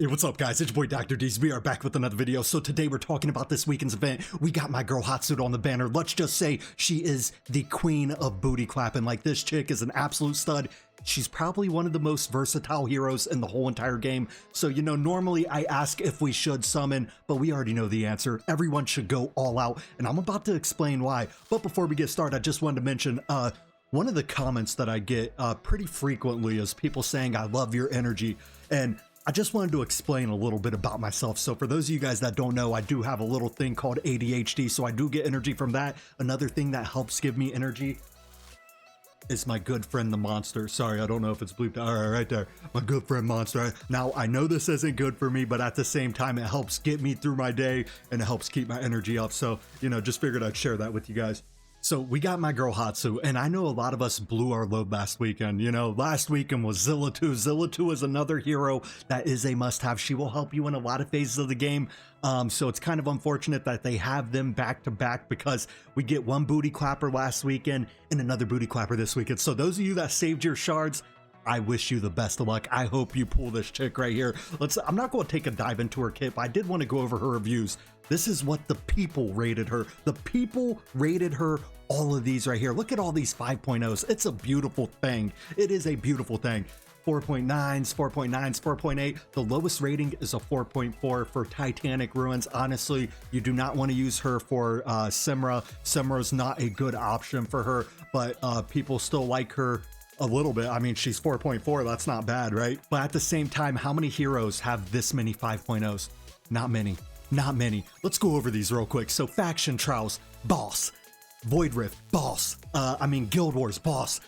Hey, what's up guys, it's your boy Dr. D's. We are back with another video. So today we're talking about this weekend's event. We got my girl Hatsu on the banner. Let's just say she is the queen of booty clapping. Like, this chick is an absolute stud. She's probably one of the most versatile heroes in the whole entire game. So, you know, normally I ask if we should summon, but we already know the answer. Everyone should go all out, and I'm about to explain why. But before we get started, I just wanted to mention, one of the comments that I get pretty frequently is people saying, I love your energy. And I just wanted to explain a little bit about myself. So for those of you guys that don't know, I do have a little thing called ADHD, so I do get energy from that. Another thing that helps give me energy is my good friend the Monster. Sorry, I don't know if it's bleeped. All right there, my good friend Monster. Now, I know this isn't good for me, but at the same time, it helps get me through my day and it helps keep my energy up. So, you know, just figured I'd share that with you guys. So we got my girl Hatsu, and I know a lot of us blew our load last weekend. You know, last weekend was Zilla 2. Zilla 2 is another hero that is a must-have. She will help you in a lot of phases of the game. So it's kind of unfortunate that they have them back-to-back because we get one booty clapper last weekend and another booty clapper this weekend. So those of you that saved your shards, I wish you the best of luck. I hope you pull this chick right here. I'm not going to take a dive into her kit, but I did want to go over her reviews. This is what the people rated her. The people rated her all of these right here. Look at all these 5.0s. It's a beautiful thing. It is a beautiful thing. 4.9s, 4.9s, 4.8. The lowest rating is a 4.4 for Titanic Ruins. Honestly, you do not want to use her for Simra. Simra's not a good option for her, but people still like her a little bit. I mean, she's 4.4. That's not bad, right? But at the same time, how many heroes have this many 5.0s? Not many. Not many. Let's go over these real quick. So Faction Trials, boss. Void Rift, boss. Guild Wars, boss.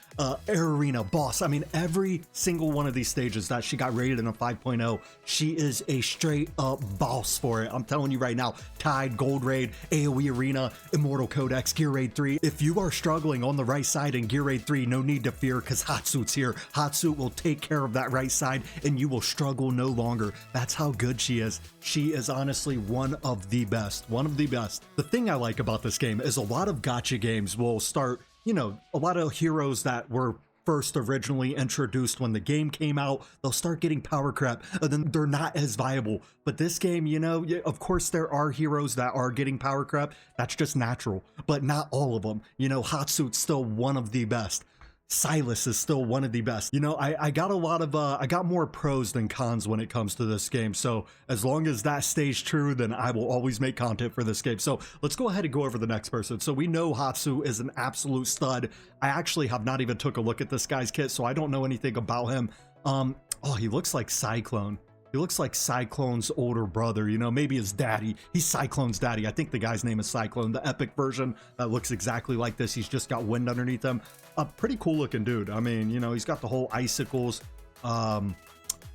Air Arena, boss. I mean, every single one of these stages that she got rated in a 5.0, she is a straight up boss for it. I'm telling you right now, Tide, Gold Raid, AoE Arena, Immortal Codex, Gear Raid 3. If you are struggling on the right side in Gear Raid 3, no need to fear because Hatsut's here. Hatsu will take care of that right side and you will struggle no longer. That's how good she is. She is honestly one of the best. One of the best. The thing I like about this game is a lot of gacha games will start, you know, a lot of heroes that were first originally introduced when the game came out, they'll start getting power crap and then they're not as viable. But this game, you know, of course there are heroes that are getting power crap. That's just natural, but not all of them. You know, Hatsut's still one of the best. Silas is still one of the best. You know, I got a lot of I got more pros than cons when it comes to this game. So as long as that stays true, then I will always make content for this game. So let's go ahead and go over the next person. So we know Hatsu is an absolute stud. I actually have not even took a look at this guy's kit, so I don't know anything about him. Oh, he looks like Cyclone. He looks like Cyclone's older brother, you know, maybe his daddy. He's Cyclone's daddy. I think the guy's name is Cyclone. The epic version that looks exactly like this. He's just got wind underneath him. A pretty cool looking dude. I mean, you know, he's got the whole icicles. You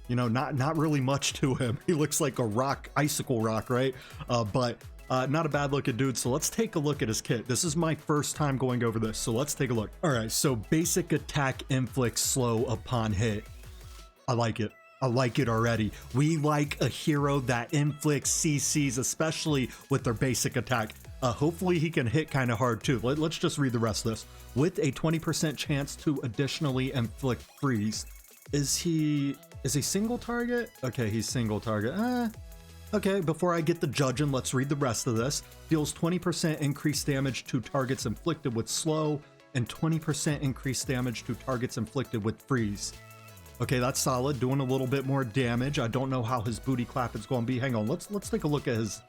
know, not really much to him. He looks like a rock, icicle rock, right? But not a bad looking dude. So let's take a look at his kit. This is my first time going over this, so let's take a look. All right, so basic attack inflicts slow upon hit. I like it. I like it already. We like a hero that inflicts CCs, especially with their basic attack. Hopefully he can hit kind of hard too. Let's just read the rest of this. With a 20% chance to additionally inflict freeze. Is he single target? Okay, he's single target. Okay, before I get the judging, let's read the rest of this. Deals 20% increased damage to targets inflicted with slow and 20% increased damage to targets inflicted with freeze. Okay, that's solid. Doing a little bit more damage. I don't know how his booty clap is going to be. Hang on, let's take a look at his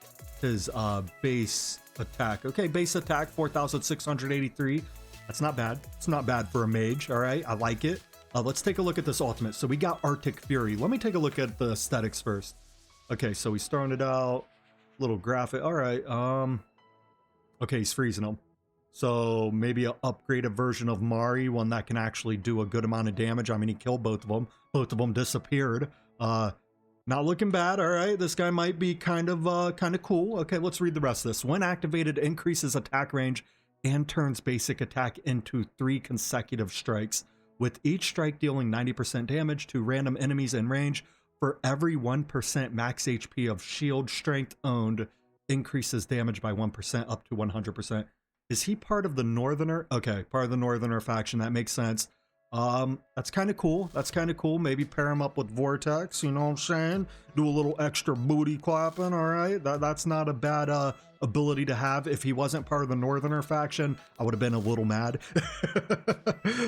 base attack. Okay, base attack 4,683. That's not bad. It's not bad for a mage. All right, I like it. Let's take a look at this ultimate. So we got Arctic Fury. Let me take a look at the aesthetics first. Okay, so he's throwing it out. Little graphic. All right. Okay, he's freezing him. So maybe an upgraded version of Mari, one that can actually do a good amount of damage. I mean, he killed both of them. Both of them disappeared. Not looking bad. All right, this guy might be kind of cool. Okay, let's read the rest of this. When activated, increases attack range and turns basic attack into 3 consecutive strikes, with each strike dealing 90% damage to random enemies in range. For every 1% max HP of shield strength owned, increases damage by 1% up to 100%. Is he part of the Northerner? Okay, part of the Northerner faction. That makes sense. That's kind of cool. That's kind of cool. Maybe pair him up with Vortex, you know what I'm saying? Do a little extra booty clapping, all right? That's not a bad ability to have. If he wasn't part of the Northerner faction, I would have been a little mad.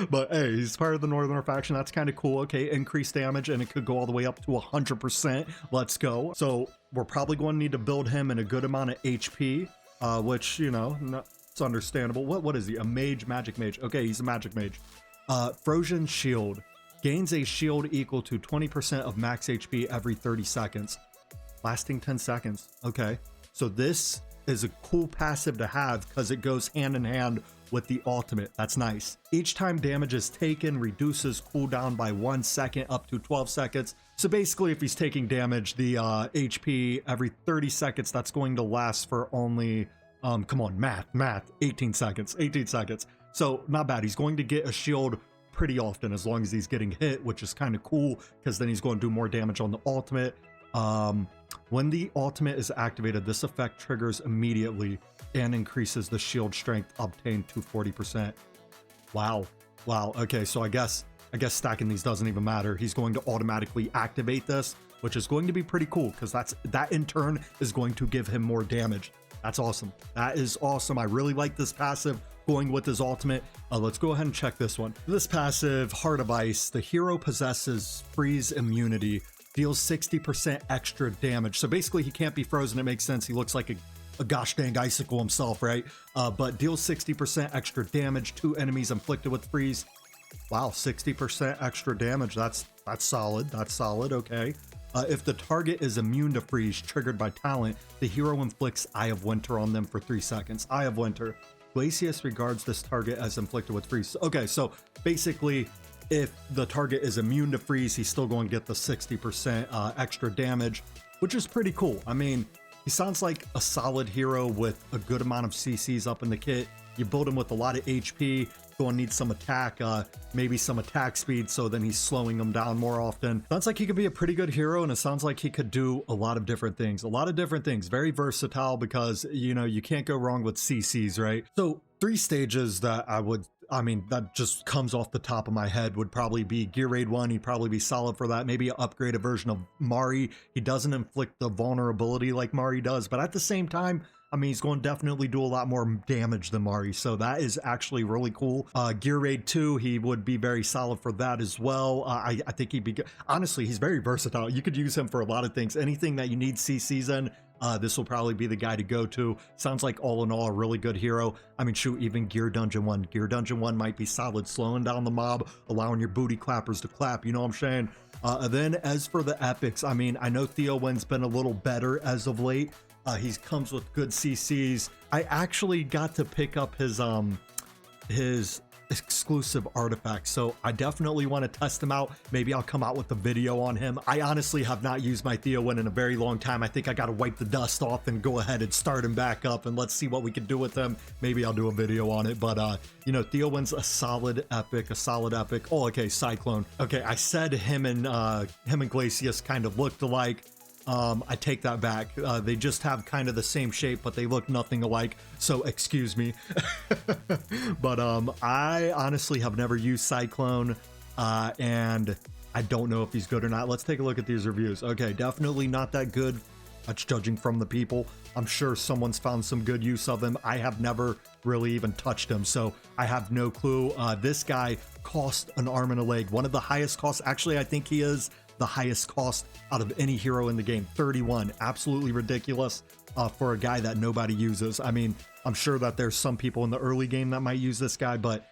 But hey, he's part of the Northerner faction. That's kind of cool. Okay, increased damage, and it could go all the way up to 100%. Let's go. So we're probably going to need to build him in a good amount of HP, which, you know, it's understandable. What is he? A mage, magic mage. Okay, he's a magic mage. Frozen Shield. Gains a shield equal to 20% of max HP every 30 seconds. Lasting 10 seconds. Okay. So this is a cool passive to have because it goes hand in hand with the ultimate. That's nice. Each time damage is taken, reduces cooldown by 1 second up to 12 seconds. So basically, if he's taking damage, the HP every 30 seconds, that's going to last for only, come on, math, 18 seconds. So not bad. He's going to get a shield pretty often as long as he's getting hit, which is kind of cool because then he's going to do more damage on the ultimate. When the ultimate is activated, this effect triggers immediately and increases the shield strength obtained to 40%. Wow. Okay, so I guess stacking these doesn't even matter. He's going to automatically activate this, which is going to be pretty cool because that in turn is going to give him more damage. That's awesome. That is awesome. I really like this passive going with his ultimate. Let's go ahead and check this one. This passive, Heart of Ice, the hero possesses freeze immunity, deals 60% extra damage. So basically he can't be frozen. It makes sense. He looks like a gosh dang icicle himself, right? But deals 60% extra damage to enemies inflicted with freeze. Wow, 60% extra damage. That's solid. That's solid. Okay. If the target is immune to freeze triggered by talent, the hero inflicts Eye of Winter on them for 3 seconds. Eye of Winter. Glacius regards this target as inflicted with freeze. Okay, so basically, if the target is immune to freeze, he's still going to get the 60% extra damage, which is pretty cool. I mean, he sounds like a solid hero with a good amount of CCs up in the kit. You build him with a lot of HP, going to need some attack, maybe some attack speed, so then he's slowing them down more often. Sounds like he could be a pretty good hero, and it sounds like he could do a lot of different things. Very versatile because, you know, you can't go wrong with CCs, right? So 3 stages that that just comes off the top of my head would probably be Gear Raid 1. He'd probably be solid for that. Maybe an upgraded version of Mari. He doesn't inflict the vulnerability like Mari does, but at the same time, I mean, he's going to definitely do a lot more damage than Mari, so that is actually really cool. Gear Raid 2, he would be very solid for that as well. I think he'd be good. Honestly, he's very versatile. You could use him for a lot of things. Anything that you need CCs in, this will probably be the guy to go to. Sounds like all in all a really good hero. I mean, shoot, even Gear Dungeon 1. Gear Dungeon 1 might be solid, slowing down the mob, allowing your booty clappers to clap, you know what I'm saying? Then as for the epics, I mean, I know Theowin's been a little better as of late. He comes with good CCs. I actually got to pick up his exclusive artifacts, so I definitely want to test him out. Maybe I'll come out with a video on him. I honestly have not used my Theowin in a very long time. I think I got to wipe the dust off and go ahead and start him back up, and let's see what we can do with him. Maybe I'll do a video on it, but you know, Theowin's a solid epic. Oh, okay, Cyclone. Okay, I said him and Glacius kind of looked alike. I take that back. They just have kind of the same shape, but they look nothing alike, so excuse me. But I honestly have never used Cyclone, and I don't know if he's good or not. Let's take a look at these reviews. Okay, definitely not that good. That's judging from the people. I'm sure someone's found some good use of him. I have never really even touched him, so I have no clue. This guy cost an arm and a leg. One of the highest costs. Actually, I think he is the highest cost out of any hero in the game. 31. Absolutely ridiculous for a guy that nobody uses. I mean, I'm sure that there's some people in the early game that might use this guy, but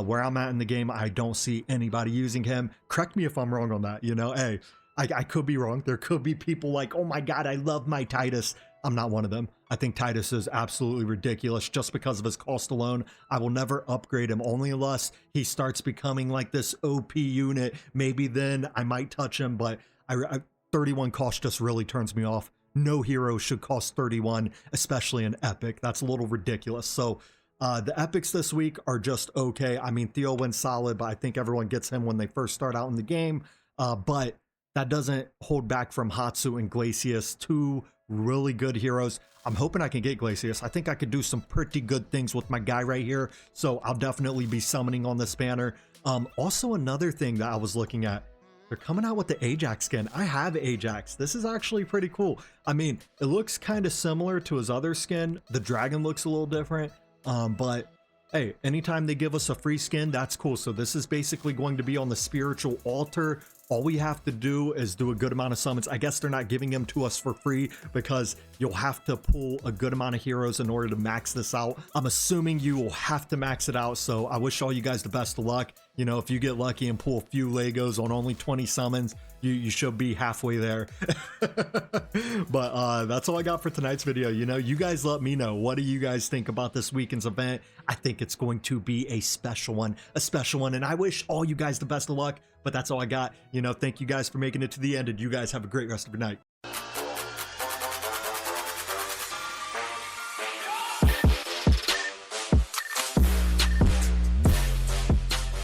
where I'm at in the game, I don't see anybody using him. Correct me if I'm wrong on that, you know? Hey, I could be wrong. There could be people like, oh my god, I love my Titus. I'm not one of them. I think Titus is absolutely ridiculous just because of his cost alone. I will never upgrade him, only unless he starts becoming like this OP unit. Maybe then I might touch him, but 31 cost just really turns me off. No hero should cost 31, especially an epic. That's a little ridiculous. So the epics this week are just okay. I mean, Theowin's solid, but I think everyone gets him when they first start out in the game. But that doesn't hold back from Hatsu and Glacius, 2 really good heroes. I'm hoping I can get Glacius. I think I could do some pretty good things with my guy right here, so I'll definitely be summoning on this banner. Also another thing that I was looking at, they're coming out with the Ajax skin. I have Ajax. This is actually pretty cool. I mean, it looks kind of similar to his other skin. The dragon looks a little different, but hey, anytime they give us a free skin, that's cool. So this is basically going to be on the spiritual altar. All we have to do is do a good amount of summons. I guess they're not giving them to us for free because you'll have to pull a good amount of heroes in order to max this out. I'm assuming you will have to max it out, so I wish all you guys the best of luck. You know, if you get lucky and pull a few Legos on only 20 summons, you should be halfway there. But that's all I got for tonight's video. You know, you guys let me know, what do you guys think about this weekend's event? I think it's going to be a special one, and I wish all you guys the best of luck. But that's all I got. You know, thank you guys for making it to the end, and you guys have a great rest of your night.